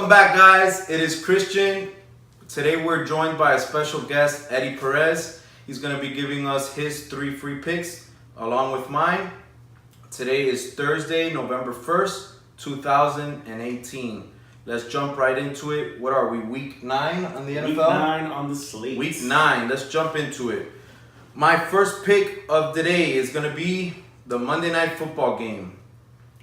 Welcome back, guys. It is Christian. Today we're joined by a special guest, Eddie Perez. He's going to be giving us his 3 free picks along with mine. Today is Thursday, November 1st, 2018. Let's jump right into it. What are we, week 9 on the NFL? Week 9 on the slate. Week 9. Let's jump into it. My first pick of the day is going to be the Monday Night Football game.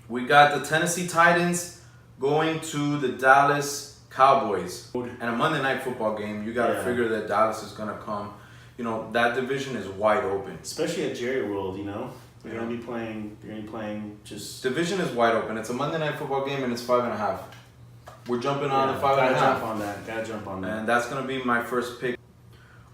We got the Tennessee Titans going to the Dallas Cowboys. And a Monday Night Football game, you got to figure that Dallas is going to come. You know, that division is wide open. Especially at Jerry World, you know. You're going to be playing just... Division is wide open. It's a Monday Night Football game and it's 5.5. We're jumping on the 5.5. Gotta jump on that. And that's going to be my first pick.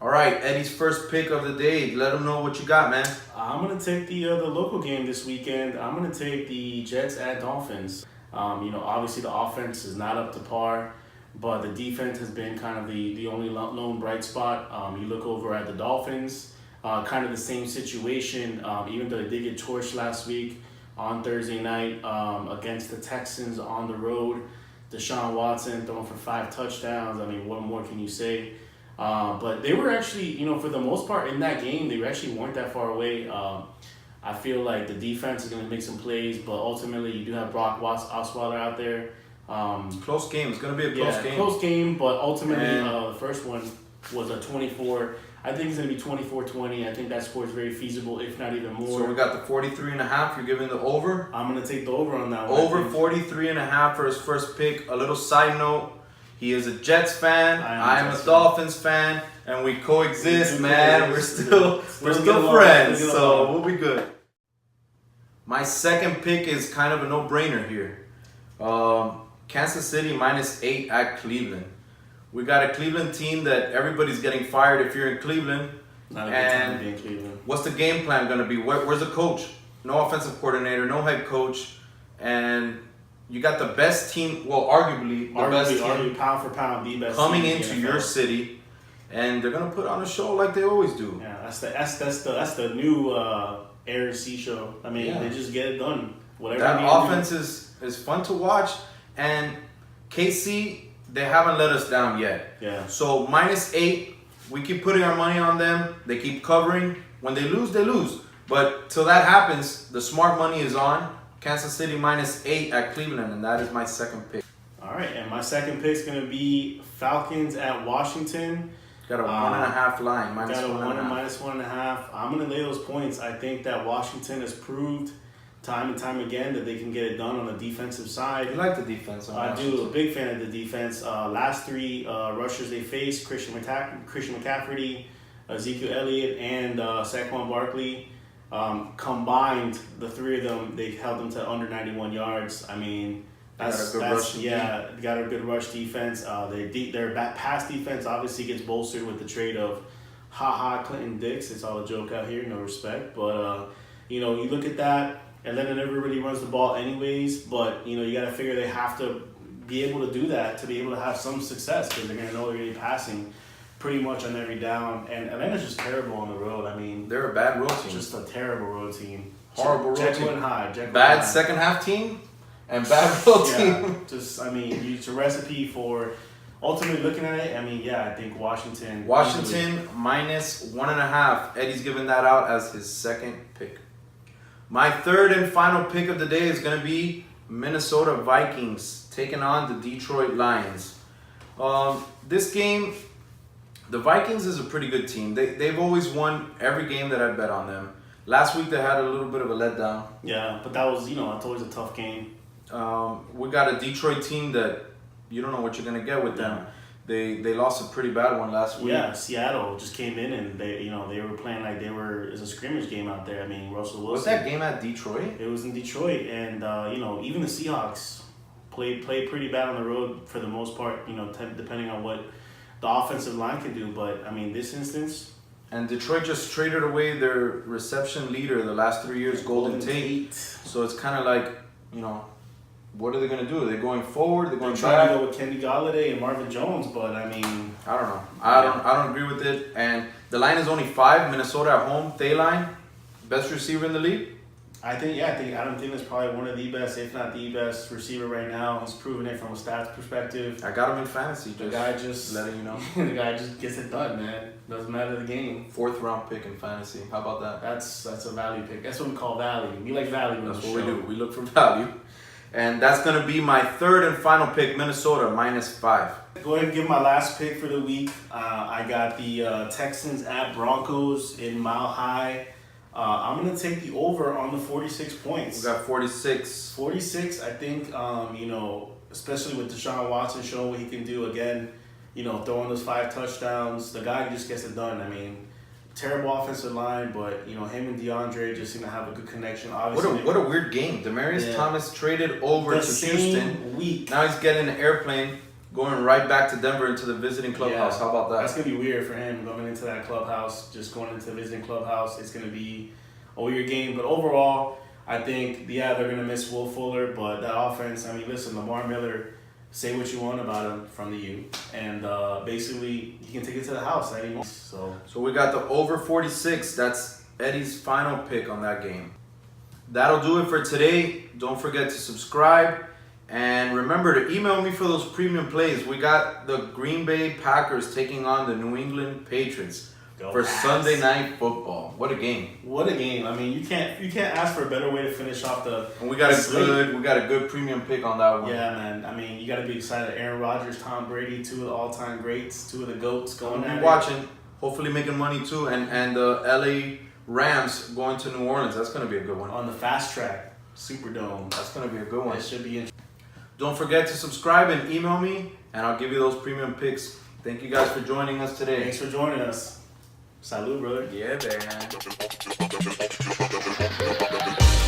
All right, Eddie's first pick of the day. Let him know what you got, man. I'm going to take the local game this weekend. I'm going to take the Jets at Dolphins. Obviously the offense is not up to par, but the defense has been kind of the only lone bright spot. You look over at the Dolphins, kind of the same situation, even though they did get torched last week on Thursday night against the Texans on the road. Deshaun Watson throwing for 5 touchdowns. I mean, what more can you say? But they were actually, for the most part in that game, they actually weren't that far away. I feel like the defense is going to make some plays, but ultimately you do have Brock Osweiler out there. Close game. It's going to be a close game. Close game, but ultimately the first one was a 24. I think it's going to be 24-20. I think that score is very feasible, if not even more. So we got the 43.5. You're giving the over? I'm going to take the over on that one. Over 43.5 for his first pick. A little side note. He is a Jets fan. I am a Dolphins fan, and we coexist, man. We're still friends, so we'll be good. My second pick is kind of a no-brainer here. Kansas City -8 at Cleveland. We got a Cleveland team that everybody's getting fired if you're in Cleveland. Not a good time to be in Cleveland. What's the game plan going to be? Where's the coach? No offensive coordinator, no head coach, and you got the best team, well, arguably the best team, pound for pound, the best coming team into your city, and they're gonna put on a show like they always do. Yeah, that's the new ARC show. I mean, they just get it done. Whatever. That offense is fun to watch, and KC, they haven't let us down yet. Yeah. So -8, we keep putting our money on them. They keep covering. When they lose, they lose. But till that happens, the smart money is on. Kansas City -8 at Cleveland, and that is my second pick. All right, and my second pick is going to be Falcons at Washington. Got a 1.5 line, -1.5. -1.5. I'm going to lay those points. I think that Washington has proved time and time again that they can get it done on the defensive side. You like the defense on Washington? I do. A big fan of the defense. Last 3 rushers they faced, Christian McCaffrey, Ezekiel Elliott, and Saquon Barkley. Combined, the 3 of them, they held them to under 91 yards. I mean, got a good rush defense. Their pass defense obviously gets bolstered with the trade of Clinton Dix. It's all a joke out here, no respect. But, you look at that, Atlanta never really runs the ball anyways. But, you got to figure they have to be able to do that to be able to have some success because they're going to know they're going to be passing pretty much on every down, and Atlanta's just terrible on the road. I mean, they're a bad road team. Just a terrible road team. Horrible road team. Bad second half team and bad road team. It's a recipe for ultimately looking at it. I mean, I think Washington -1.5. Eddie's giving that out as his second pick. My third and final pick of the day is going to be Minnesota Vikings taking on the Detroit Lions. This game, the Vikings is a pretty good team. They've always won every game that I bet on them. Last week they had a little bit of a letdown. Yeah, but that was, it's always a tough game. We got a Detroit team that you don't know what you're going to get with them. They lost a pretty bad one last week. Yeah, Seattle just came in and they were playing like it was a scrimmage game out there. I mean, Russell Wilson. Was that game at Detroit? It was in Detroit, and even the Seahawks played pretty bad on the road for the most part, depending on what the offensive line can do. But, I mean, this instance... And Detroit just traded away their reception leader the last 3 years, Golden Tate. So it's kind of like, what are they going to do? Are they going forward? They're going back? Trying to go with Kenny Golladay and Marvin Jones, but, I mean... I don't know. I don't agree with it. And the line is only 5. Minnesota at home. Thielen, best receiver in the league. I think Adam Thielen is probably one of the best, if not the best, receiver right now. He's proven it from a stats perspective. I got him in fantasy. The guy just letting you know. The guy just gets it done, man. Doesn't matter the game. 4th round pick in fantasy. How about that? That's a value pick. That's what we call value. We like value. That's what we do. We look for value. And that's going to be my 3rd and final pick, Minnesota, -5. Go ahead and give my last pick for the week. I got the Texans at Broncos in Mile High. I'm going to take the over on the 46 points. We got 46. 46, I think, especially with Deshaun Watson showing what he can do again, throwing those 5 touchdowns. The guy just gets it done. I mean, terrible offensive line, but, him and DeAndre just seem to have a good connection. Obviously, What a weird game. Demarius Thomas traded over to Houston. Week. Now he's getting an airplane, going right back to Denver into the visiting clubhouse. How about that? That's going to be weird for him going into that clubhouse, just going into the visiting clubhouse. It's going to be a weird game. But overall, I think, they're going to miss Will Fuller. But that offense, I mean, listen, Lamar Miller, say what you want about him from the U. And basically, he can take it to the house at any moment. So we got the over 46. That's Eddie's final pick on that game. That'll do it for today. Don't forget to subscribe. And remember to email me for those premium plays. We got the Green Bay Packers taking on the New England Patriots for Sunday Night Football. What a game! What a game! I mean, you can't ask for a better way to finish off the. And we got a good premium pick on that one. Yeah, man. I mean, you got to be excited. Aaron Rodgers, Tom Brady, 2 of the all-time greats, 2 of the goats going at it. Watching, hopefully making money too, and the LA Rams going to New Orleans. That's gonna be a good one. On the fast track, Superdome. That's gonna be a good one. It should be interesting. Don't forget to subscribe and email me, and I'll give you those premium picks. Thank you guys for joining us today. Thanks for joining us. Salud, brother. Yeah, man.